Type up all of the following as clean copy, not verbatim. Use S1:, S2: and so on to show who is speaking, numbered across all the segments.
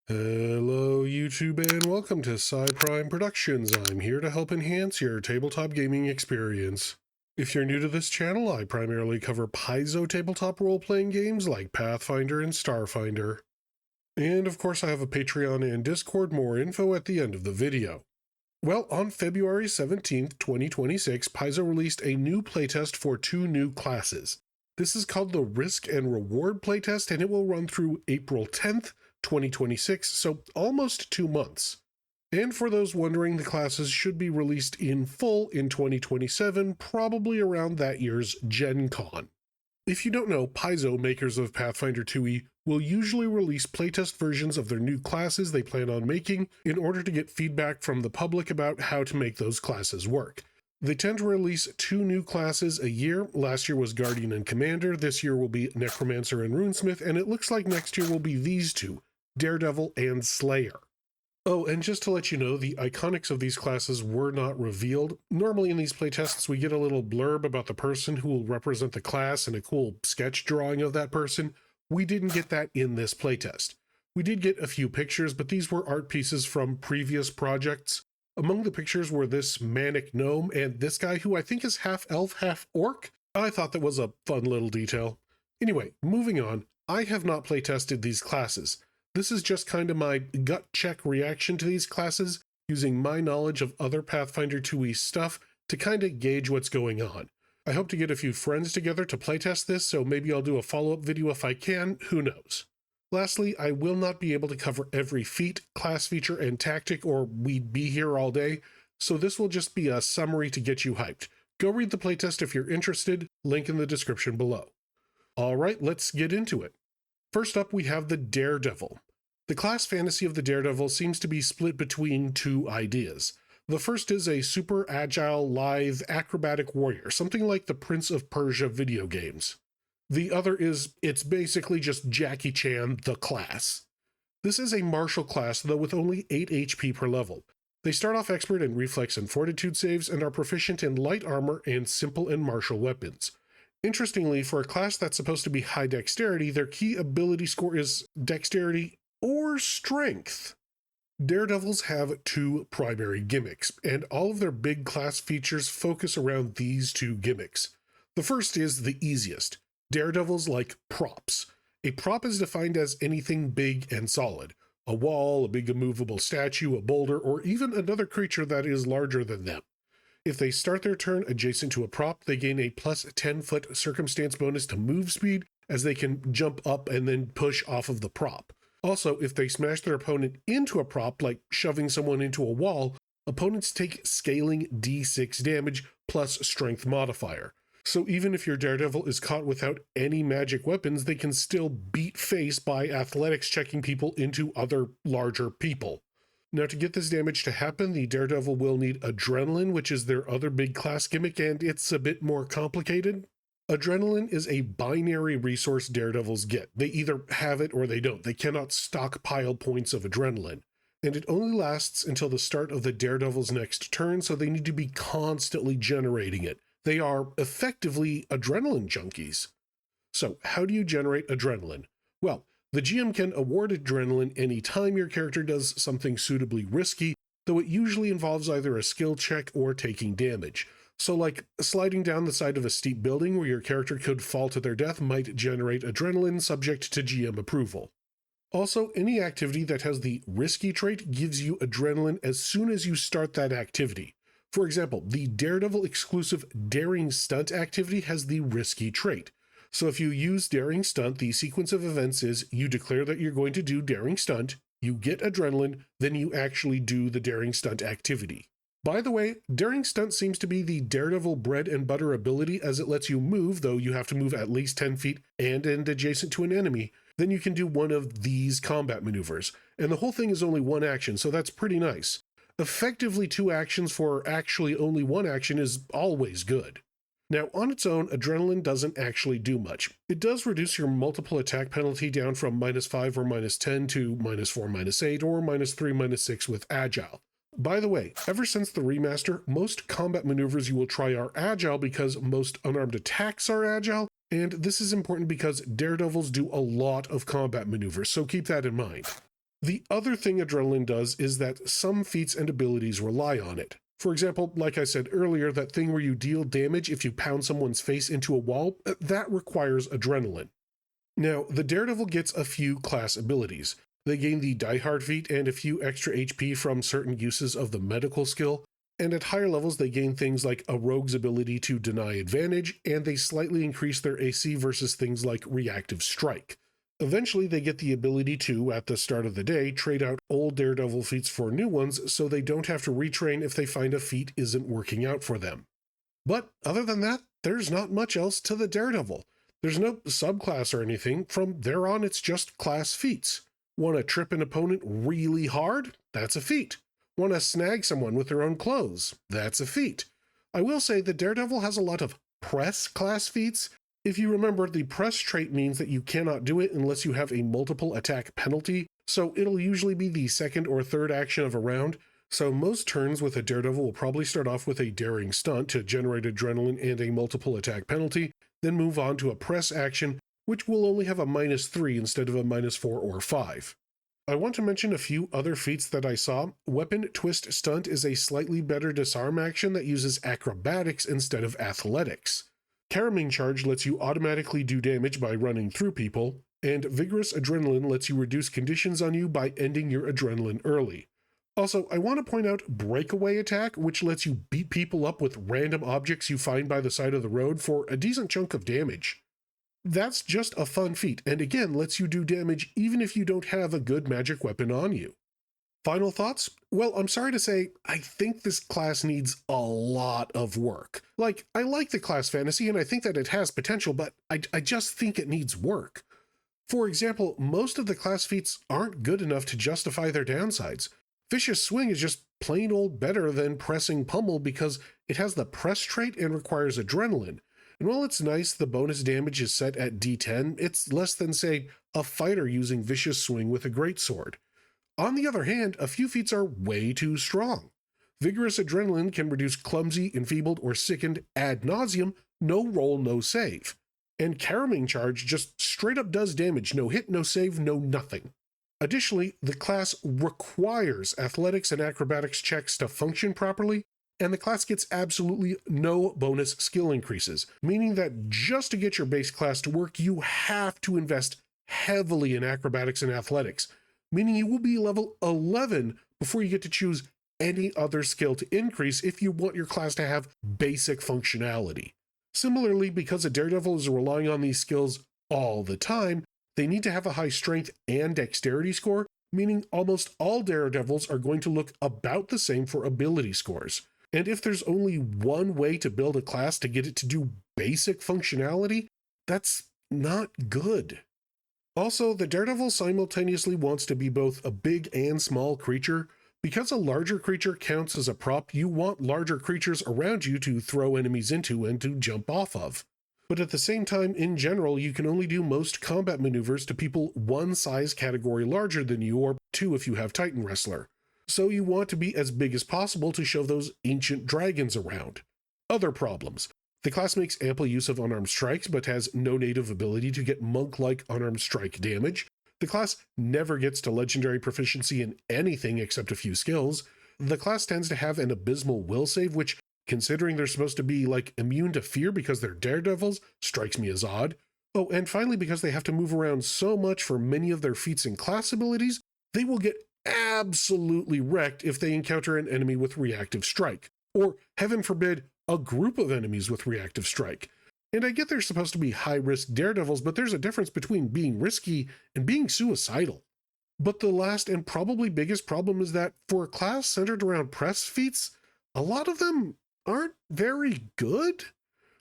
S1: Hello YouTube and welcome to Prime Productions. I'm here to help enhance your tabletop gaming experience. If you're new to this channel, I primarily cover Paizo tabletop role-playing games like Pathfinder and Starfinder. And of course I have a Patreon and Discord, more info at the end of the video. Well, on February 17th, 2026, Paizo released a new playtest for two new classes. This is called the Risk and Reward playtest, and it will run through April 10th, 2026, so almost 2 months. And for those wondering, the classes should be released in full in 2027, probably around that year's Gen Con. If you don't know, Paizo, makers of Pathfinder 2e, will usually release playtest versions of their new classes they plan on making in order to get feedback from the public about how to make those classes work. They tend to release 2 new classes a year. Last year was Guardian and Commander, this year will be Necromancer and Runesmith, and it looks like next year will be these two, Daredevil and Slayer. Oh, and just to let you know, the iconics of these classes were not revealed. Normally in these playtests, we get a little blurb about the person who will represent the class and a cool sketch drawing of that person. We didn't get that in this playtest. We did get a few pictures, but these were art pieces from previous projects. Among the pictures were this manic gnome and this guy who I think is half elf, half orc. I thought that was a fun little detail. Anyway, moving on, I have not playtested these classes. This is just kind of my gut check reaction to these classes, using my knowledge of other Pathfinder 2e stuff to kind of gauge what's going on. I hope to get a few friends together to playtest this, so maybe I'll do a follow-up video if I can, who knows. Lastly, I will not be able to cover every feat, class feature, and tactic, or we'd be here all day, so this will just be a summary to get you hyped. Go read the playtest if you're interested, link in the description below. Alright, let's get into it. First up, we have the Daredevil. The class fantasy of the Daredevil seems to be split between two ideas. The first is a super agile, lithe, acrobatic warrior, something like the Prince of Persia video games. The other is, it's basically just Jackie Chan, the class. This is a martial class, though with only 8 HP per level. They start off expert in reflex and fortitude saves and are proficient in light armor and simple and martial weapons. Interestingly, for a class that's supposed to be high dexterity, their key ability score is dexterity or strength. Daredevils have 2 primary gimmicks, and all of their big class features focus around these 2 gimmicks. The first is the easiest. Daredevils like props. A prop is defined as anything big and solid. A wall, a big immovable statue, a boulder, or even another creature that is larger than them. If they start their turn adjacent to a prop, they gain a plus 10-foot circumstance bonus to move speed, as they can jump up and then push off of the prop. Also, if they smash their opponent into a prop, like shoving someone into a wall, opponents take scaling d6 damage plus strength modifier. So even if your Daredevil is caught without any magic weapons, they can still beat face by athletics checking people into other larger people. Now, to get this damage to happen, the Daredevil will need Adrenaline, which is their other big class gimmick, and it's a bit more complicated. Adrenaline is a binary resource Daredevils get. They either have it or they don't. They cannot stockpile points of Adrenaline. And it only lasts until the start of the Daredevil's next turn, so they need to be constantly generating it. They are effectively Adrenaline junkies. So, how do you generate Adrenaline? Well, the GM can award Adrenaline anytime your character does something suitably risky, though it usually involves either a skill check or taking damage. So like sliding down the side of a steep building where your character could fall to their death might generate Adrenaline subject to GM approval. Also, any activity that has the risky trait gives you Adrenaline as soon as you start that activity. For example, the Daredevil exclusive Daring Stunt activity has the risky trait. So if you use Daring Stunt, the sequence of events is you declare that you're going to do Daring Stunt, you get Adrenaline, then you actually do the Daring Stunt activity. By the way, Daring Stunt seems to be the Daredevil bread and butter ability, as it lets you move, though you have to move at least 10 feet and end adjacent to an enemy. Then you can do one of these combat maneuvers, and the whole thing is only 1 action, so that's pretty nice. Effectively 2 actions for actually only 1 action is always good. Now, on its own, Adrenaline doesn't actually do much. It does reduce your multiple attack penalty down from -5 or -10 to -4, -8, or -3, -6 with Agile. By the way, ever since the remaster, most combat maneuvers you will try are agile because most unarmed attacks are agile, and this is important because Daredevils do a lot of combat maneuvers, so keep that in mind. The other thing adrenaline does is that some feats and abilities rely on it. For example, like I said earlier, that thing where you deal damage if you pound someone's face into a wall, that requires adrenaline. Now, the Daredevil gets a few class abilities. They gain the Die Hard feat and a few extra HP from certain uses of the medical skill, and at higher levels they gain things like a rogue's ability to deny advantage, and they slightly increase their AC versus things like reactive strike. Eventually they get the ability to, at the start of the day, trade out old Daredevil feats for new ones so they don't have to retrain if they find a feat isn't working out for them. But other than that, there's not much else to the Daredevil. There's no subclass or anything. From there on, it's just class feats. Want to trip an opponent really hard? That's a feat. Want to snag someone with their own clothes? That's a feat. I will say the Daredevil has a lot of press class feats. If you remember, the press trait means that you cannot do it unless you have a multiple attack penalty, so it'll usually be the second or third action of a round. So most turns with a Daredevil will probably start off with a daring stunt to generate adrenaline and a multiple attack penalty, then move on to a press action, which will only have a -3 instead of a -4 or 5. I want to mention a few other feats that I saw. Weapon Twist Stunt is a slightly better disarm action that uses acrobatics instead of athletics. Caroming Charge lets you automatically do damage by running through people, and Vigorous Adrenaline lets you reduce conditions on you by ending your adrenaline early. Also, I want to point out Breakaway Attack, which lets you beat people up with random objects you find by the side of the road for a decent chunk of damage. That's just a fun feat, and again lets you do damage even if you don't have a good magic weapon on you. Final thoughts? Well, I'm sorry to say, I think this class needs a lot of work. Like, I like the class fantasy and I think that it has potential, but I just think it needs work. For example, most of the class feats aren't good enough to justify their downsides. Vicious Swing is just plain old better than Pressing Pummel because it has the press trait and requires adrenaline. And while it's nice the bonus damage is set at D10, it's less than, say, a fighter using Vicious Swing with a greatsword. On the other hand, a few feats are way too strong. Vigorous Adrenaline can reduce clumsy, enfeebled, or sickened ad nauseum, no roll, no save. And Caroming Charge just straight up does damage, no hit, no save, no nothing. Additionally, the class requires athletics and acrobatics checks to function properly, and the class gets absolutely no bonus skill increases, meaning that just to get your base class to work, you have to invest heavily in acrobatics and athletics, meaning you will be level 11 before you get to choose any other skill to increase if you want your class to have basic functionality. Similarly, because a Daredevil is relying on these skills all the time, they need to have a high strength and dexterity score, meaning almost all Daredevils are going to look about the same for ability scores. And if there's only one way to build a class to get it to do basic functionality, that's not good. Also, the Daredevil simultaneously wants to be both a big and small creature. Because a larger creature counts as a prop, you want larger creatures around you to throw enemies into and to jump off of. But at the same time, in general, you can only do most combat maneuvers to people one size category larger than you, or two if you have Titan Wrestler. So you want to be as big as possible to show those ancient dragons around. Other problems. The class makes ample use of unarmed strikes, but has no native ability to get monk-like unarmed strike damage. The class never gets to legendary proficiency in anything except a few skills. The class tends to have an abysmal will save, which, considering they're supposed to be like immune to fear because they're daredevils, strikes me as odd. Oh, and finally, because they have to move around so much for many of their feats and class abilities, they will get absolutely wrecked if they encounter an enemy with reactive strike, or heaven forbid, a group of enemies with reactive strike. And I get they're supposed to be high-risk daredevils, but there's a difference between being risky and being suicidal. But the last and probably biggest problem is that for a class centered around press feats, a lot of them aren't very good.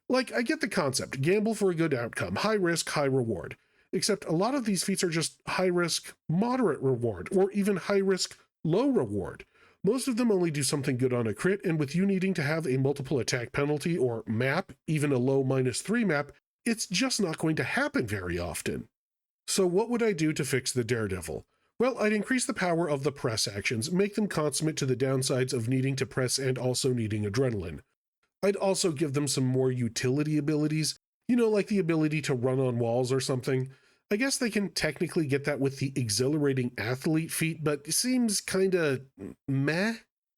S1: Like, I get the concept, gamble for a good outcome, high risk, high reward. Except a lot of these feats are just high risk, moderate reward, or even high risk, low reward. Most of them only do something good on a crit, and with you needing to have a multiple attack penalty or map, even a low -3 map, it's just not going to happen very often. So what would I do to fix the Daredevil? Well, I'd increase the power of the press actions, make them consummate to the downsides of needing to press and also needing adrenaline. I'd also give them some more utility abilities, like the ability to run on walls or something. I guess they can technically get that with the exhilarating athlete feat, but it seems kinda meh.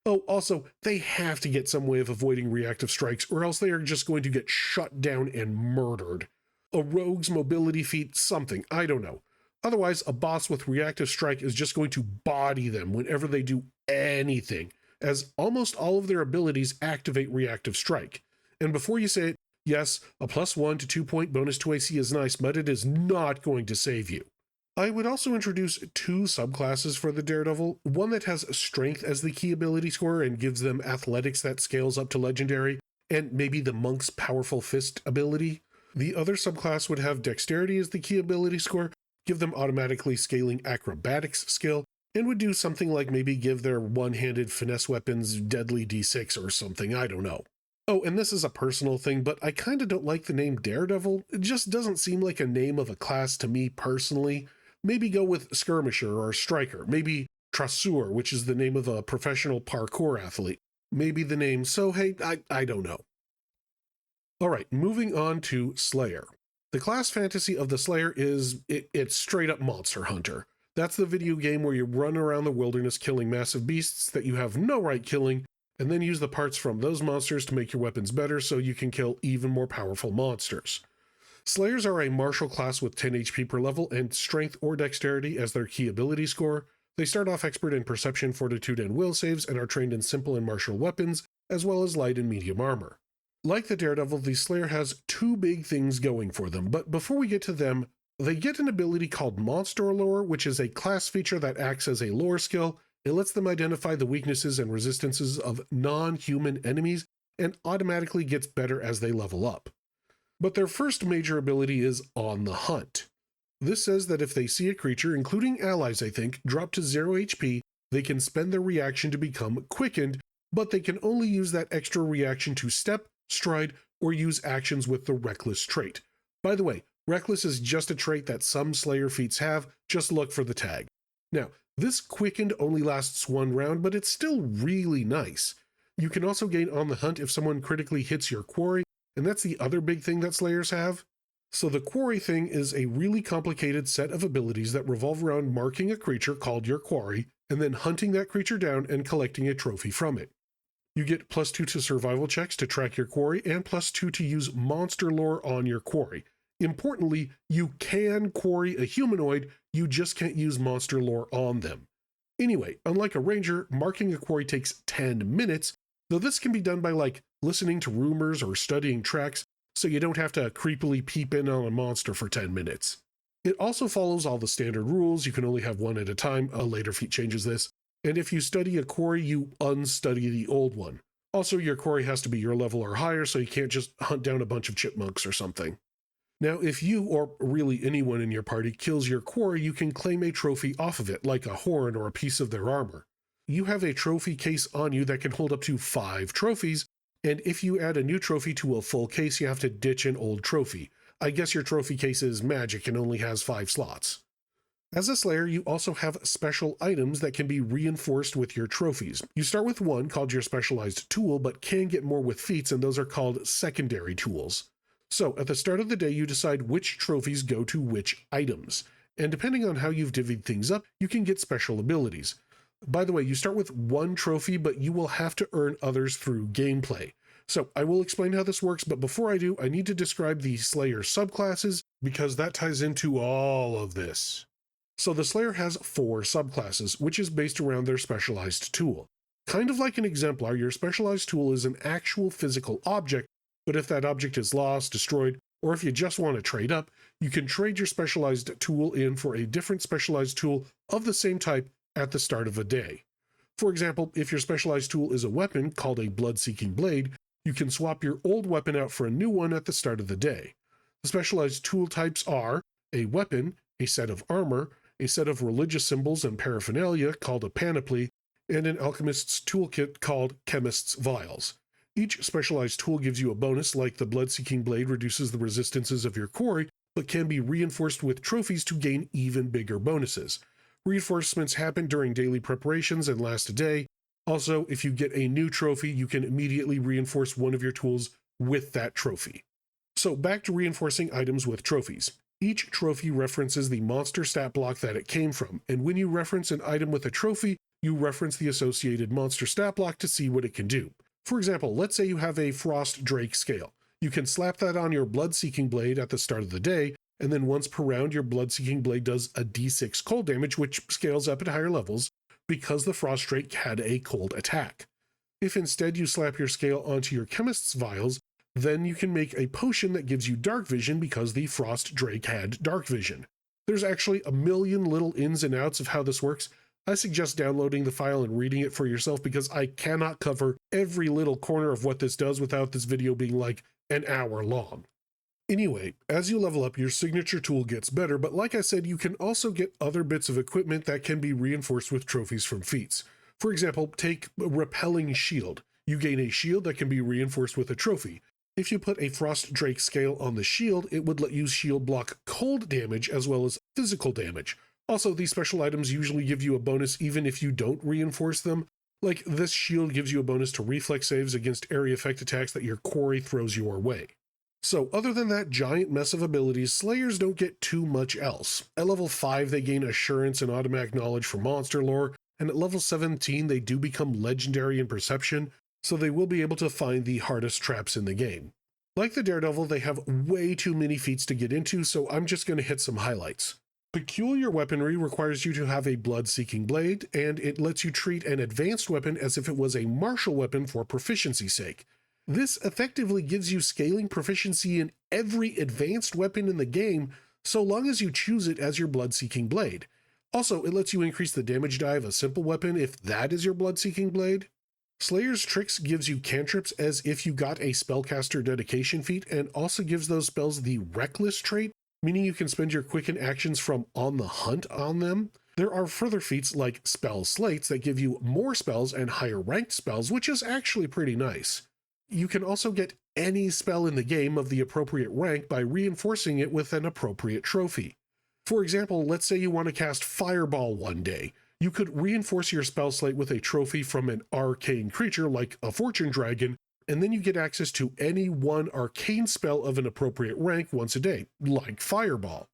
S1: Oh, also, they have to get some way of avoiding reactive strikes, or else they are just going to get shut down and murdered. A rogue's mobility feat, something, I don't know. Otherwise, a boss with reactive strike is just going to body them whenever they do anything, as almost all of their abilities activate reactive strike. And before you say it, yes, a +1 to 2 point bonus to AC is nice, but it is not going to save you. I would also introduce two subclasses for the Daredevil, one that has strength as the key ability score and gives them athletics that scales up to legendary, and maybe the monk's powerful fist ability. The other subclass would have dexterity as the key ability score, give them automatically scaling acrobatics skill, and would do something like maybe give their one-handed finesse weapons deadly d6 or something, I don't know. Oh, and this is a personal thing, but I kinda don't like the name Daredevil. It just doesn't seem like a name of a class to me personally. Maybe go with Skirmisher or Striker. Maybe Trasseur, which is the name of a professional parkour athlete. Maybe the name Sohei, I don't know. All right, moving on to Slayer. The class fantasy of the Slayer is, it's straight up Monster Hunter. That's the video game where you run around the wilderness killing massive beasts that you have no right killing, and then use the parts from those monsters to make your weapons better so you can kill even more powerful monsters. Slayers are a martial class with 10 HP per level and strength or dexterity as their key ability score. They start off expert in perception, fortitude, and will saves and are trained in simple and martial weapons, as well as light and medium armor. Like the Daredevil, the Slayer has two big things going for them, but before we get to them, they get an ability called Monster Lore, which is a class feature that acts as a lore skill. It lets them identify the weaknesses and resistances of non-human enemies and automatically gets better as they level up. But their first major ability is On the Hunt. This says that if they see a creature, including allies I think, drop to 0 HP, they can spend their reaction to become quickened, but they can only use that extra reaction to step, stride, or use actions with the Reckless trait. By the way, Reckless is just a trait that some Slayer feats have, just look for the tag. Now, this quickened only lasts one round, but it's still really nice. You can also gain On the Hunt if someone critically hits your quarry, and that's the other big thing that Slayers have. So the quarry thing is a really complicated set of abilities that revolve around marking a creature called your quarry, and then hunting that creature down and collecting a trophy from it. You get +2 to survival checks to track your quarry, and +2 to use monster lore on your quarry. Importantly, you can quarry a humanoid, you just can't use monster lore on them. Anyway, unlike a ranger, marking a quarry takes 10 minutes, though this can be done by listening to rumors or studying tracks, so you don't have to creepily peep in on a monster for 10 minutes. It also follows all the standard rules. You can only have one at a time. A later feat changes this. And if you study a quarry, you unstudy the old one. Also, your quarry has to be your level or higher, so you can't just hunt down a bunch of chipmunks or something. Now, if you, or really anyone in your party, kills your quarry, you can claim a trophy off of it, like a horn or a piece of their armor. You have a trophy case on you that can hold up to 5 trophies, and if you add a new trophy to a full case, you have to ditch an old trophy. I guess your trophy case is magic and only has 5 slots. As a Slayer, you also have special items that can be reinforced with your trophies. You start with one called your specialized tool, but can get more with feats, and those are called secondary tools. So at the start of the day, you decide which trophies go to which items. And depending on how you've divvied things up, you can get special abilities. By the way, you start with one trophy, but you will have to earn others through gameplay. So I will explain how this works, but before I do, I need to describe the Slayer subclasses, because that ties into all of this. So the Slayer has 4 subclasses, which is based around their specialized tool. Kind of like an exemplar, your specialized tool is an actual physical object, but if that object is lost, destroyed, or if you just want to trade up, you can trade your specialized tool in for a different specialized tool of the same type at the start of a day. For example, if your specialized tool is a weapon called a blood-seeking blade, you can swap your old weapon out for a new one at the start of the day. The specialized tool types are a weapon, a set of armor, a set of religious symbols and paraphernalia called a panoply, and an alchemist's toolkit called chemist's vials. Each specialized tool gives you a bonus, like the blood-seeking blade reduces the resistances of your quarry, but can be reinforced with trophies to gain even bigger bonuses. Reinforcements happen during daily preparations and last a day. Also, if you get a new trophy, you can immediately reinforce one of your tools with that trophy. So back to reinforcing items with trophies. Each trophy references the monster stat block that it came from, and when you reference an item with a trophy, you reference the associated monster stat block to see what it can do. For example, let's say you have a Frost Drake scale. You can slap that on your Blood-Seeking Blade at the start of the day, and then once per round, your Blood-Seeking Blade does a d6 cold damage, which scales up at higher levels because the Frost Drake had a cold attack. If instead you slap your scale onto your Chemist's vials, then you can make a potion that gives you dark vision because the Frost Drake had dark vision. There's actually a million little ins and outs of how this works. I suggest downloading the file and reading it for yourself because I cannot cover every little corner of what this does without this video being like an hour long. Anyway, as you level up, your signature tool gets better, but like I said, you can also get other bits of equipment that can be reinforced with trophies from feats. For example, take Repelling Shield. You gain a shield that can be reinforced with a trophy. If you put a Frost Drake scale on the shield, it would let you shield block cold damage as well as physical damage. Also, these special items usually give you a bonus even if you don't reinforce them. Like this shield gives you a bonus to reflex saves against area effect attacks that your quarry throws your way. So other than that giant mess of abilities, Slayers don't get too much else. At level 5 they gain Assurance and Automatic Knowledge for monster lore, and at level 17 they do become legendary in Perception, so they will be able to find the hardest traps in the game. Like the Daredevil, they have way too many feats to get into, so I'm just going to hit some highlights. Peculiar Weaponry requires you to have a Blood-Seeking Blade, and it lets you treat an advanced weapon as if it was a martial weapon for proficiency's sake. This effectively gives you scaling proficiency in every advanced weapon in the game, so long as you choose it as your Blood-Seeking Blade. Also, it lets you increase the damage die of a simple weapon if that is your Blood-Seeking Blade. Slayer's Tricks gives you cantrips as if you got a Spellcaster Dedication feat, and also gives those spells the Reckless trait, meaning you can spend your quicken actions from On the Hunt on them. There are further feats like Spell Slates that give you more spells and higher ranked spells, which is actually pretty nice. You can also get any spell in the game of the appropriate rank by reinforcing it with an appropriate trophy. For example, let's say you want to cast Fireball one day. You could reinforce your spell slate with a trophy from an arcane creature like a Fortune Dragon, and then you get access to any one arcane spell of an appropriate rank once a day, like Fireball.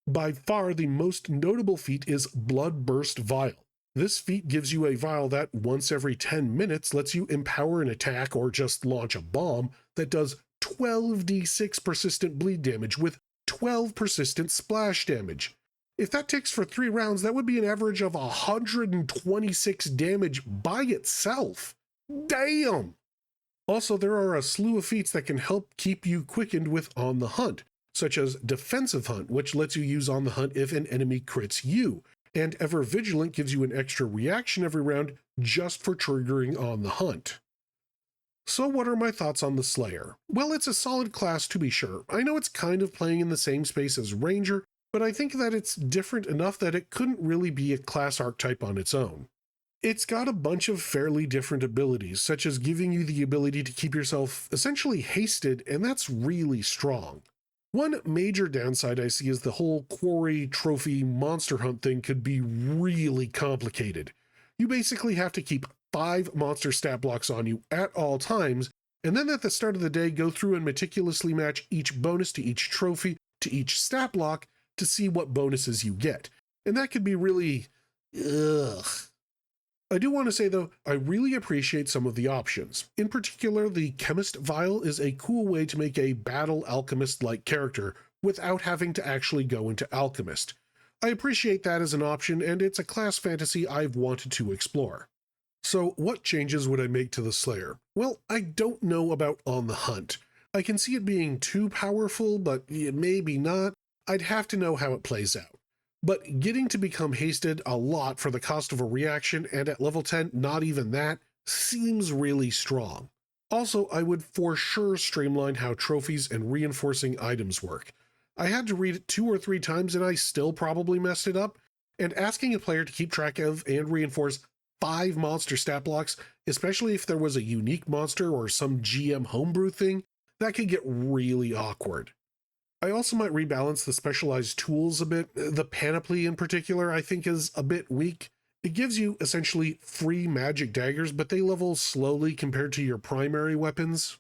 S1: By far the most notable feat is Bloodburst Vial. This feat gives you a vial that, once every 10 minutes, lets you empower an attack or just launch a bomb that does 12d6 persistent bleed damage with 12 persistent splash damage. If that ticks for 3 rounds, that would be an average of 126 damage by itself. Damn! Also, there are a slew of feats that can help keep you quickened with On the Hunt, such as Defensive Hunt, which lets you use On the Hunt if an enemy crits you, and Ever Vigilant gives you an extra reaction every round just for triggering On the Hunt. So what are my thoughts on the Slayer? Well, it's a solid class to be sure. I know it's kind of playing in the same space as Ranger, but I think that it's different enough that it couldn't really be a class archetype on its own. It's got a bunch of fairly different abilities, such as giving you the ability to keep yourself essentially hasted, and that's really strong. One major downside I see is the whole quarry, trophy, monster hunt thing could be really complicated. You basically have to keep 5 monster stat blocks on you at all times, and then at the start of the day go through and meticulously match each bonus to each trophy to each stat block to see what bonuses you get. And that could be really... ugh. I do want to say though, I really appreciate some of the options. In particular, the Chemist Vial is a cool way to make a battle alchemist-like character without having to actually go into alchemist. I appreciate that as an option, and it's a class fantasy I've wanted to explore. So what changes would I make to the Slayer? Well, I don't know about On the Hunt. I can see it being too powerful, but maybe not. I'd have to know how it plays out. But getting to become hasted a lot for the cost of a reaction, and at level 10, not even that, seems really strong. Also, I would for sure streamline how trophies and reinforcing items work. I had to read it 2 or 3 times and I still probably messed it up, and asking a player to keep track of and reinforce 5 monster stat blocks, especially if there was a unique monster or some GM homebrew thing, that could get really awkward. I also might rebalance the specialized tools a bit. The Panoply in particular I think is a bit weak. It gives you essentially free magic daggers, but they level slowly compared to your primary weapons.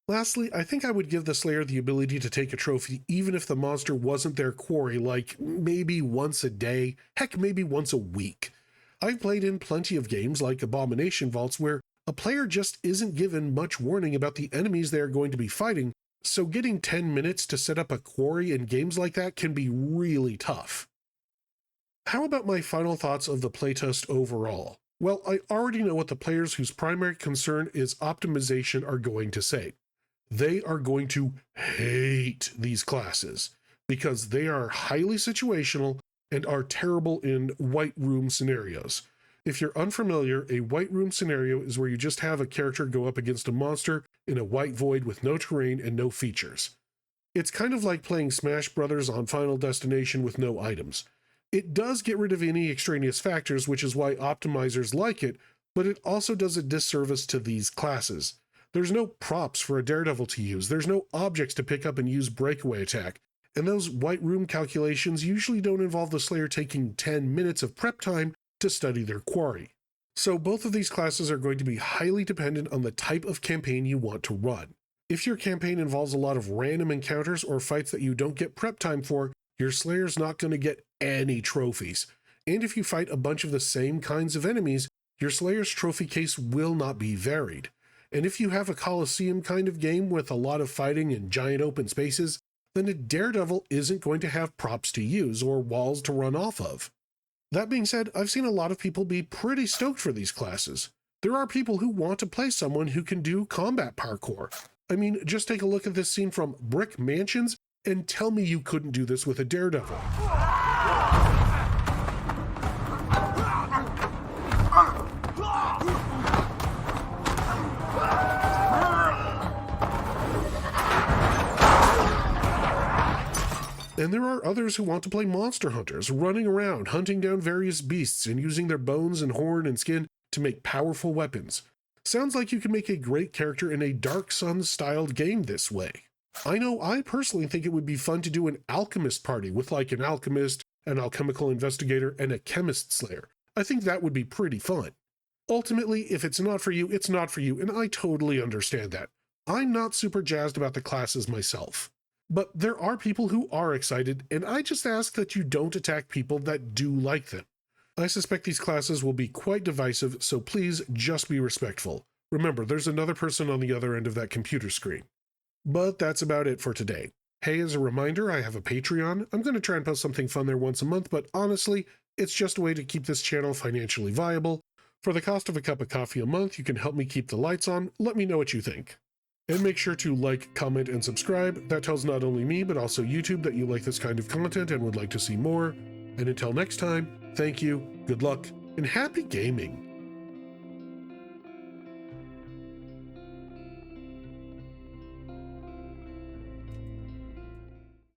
S1: Lastly, I think I would give the Slayer the ability to take a trophy even if the monster wasn't their quarry, like maybe once a day, heck, maybe once a week. I've played in plenty of games like Abomination Vaults where a player just isn't given much warning about the enemies they are going to be fighting, so getting 10 minutes to set up a quarry in games like that can be really tough. How about my final thoughts of the playtest overall? Well, I already know what the players whose primary concern is optimization are going to say. They are going to hate these classes because they are highly situational and are terrible in white room scenarios. If you're unfamiliar, a white room scenario is where you just have a character go up against a monster in a white void with no terrain and no features. It's kind of like playing Smash Brothers on Final Destination with no items. It does get rid of any extraneous factors, which is why optimizers like it, but it also does a disservice to these classes. There's no props for a Daredevil to use, there's no objects to pick up and use breakaway attack, and those white room calculations usually don't involve the Slayer taking 10 minutes of prep time to study their quarry. So both of these classes are going to be highly dependent on the type of campaign you want to run. If your campaign involves a lot of random encounters or fights that you don't get prep time for, your Slayer's not going to get any trophies. And if you fight a bunch of the same kinds of enemies, your Slayer's trophy case will not be varied. And if you have a Coliseum kind of game with a lot of fighting and giant open spaces, then a Daredevil isn't going to have props to use or walls to run off of. That being said, I've seen a lot of people be pretty stoked for these classes. There are people who want to play someone who can do combat parkour. I mean, just take a look at this scene from Brick Mansions and tell me you couldn't do this with a Daredevil. And there are others who want to play monster hunters, running around, hunting down various beasts and using their bones and horn and skin to make powerful weapons. Sounds like you can make a great character in a Dark Sun-styled game this way. I know I personally think it would be fun to do an alchemist party with like an alchemist, an alchemical investigator, and a chemist slayer. I think that would be pretty fun. Ultimately, if it's not for you, it's not for you, and I totally understand that. I'm not super jazzed about the classes myself. But there are people who are excited, and I just ask that you don't attack people that do like them. I suspect these classes will be quite divisive, so please just be respectful. Remember, there's another person on the other end of that computer screen. But that's about it for today. Hey, as a reminder, I have a Patreon. I'm going to try and post something fun there once a month, but honestly, it's just a way to keep this channel financially viable. For the cost of a cup of coffee a month, you can help me keep the lights on. Let me know what you think. And make sure to like, comment, and subscribe. That tells not only me, but also YouTube that you like this kind of content and would like to see more. And until next time, thank you, good luck, and happy gaming!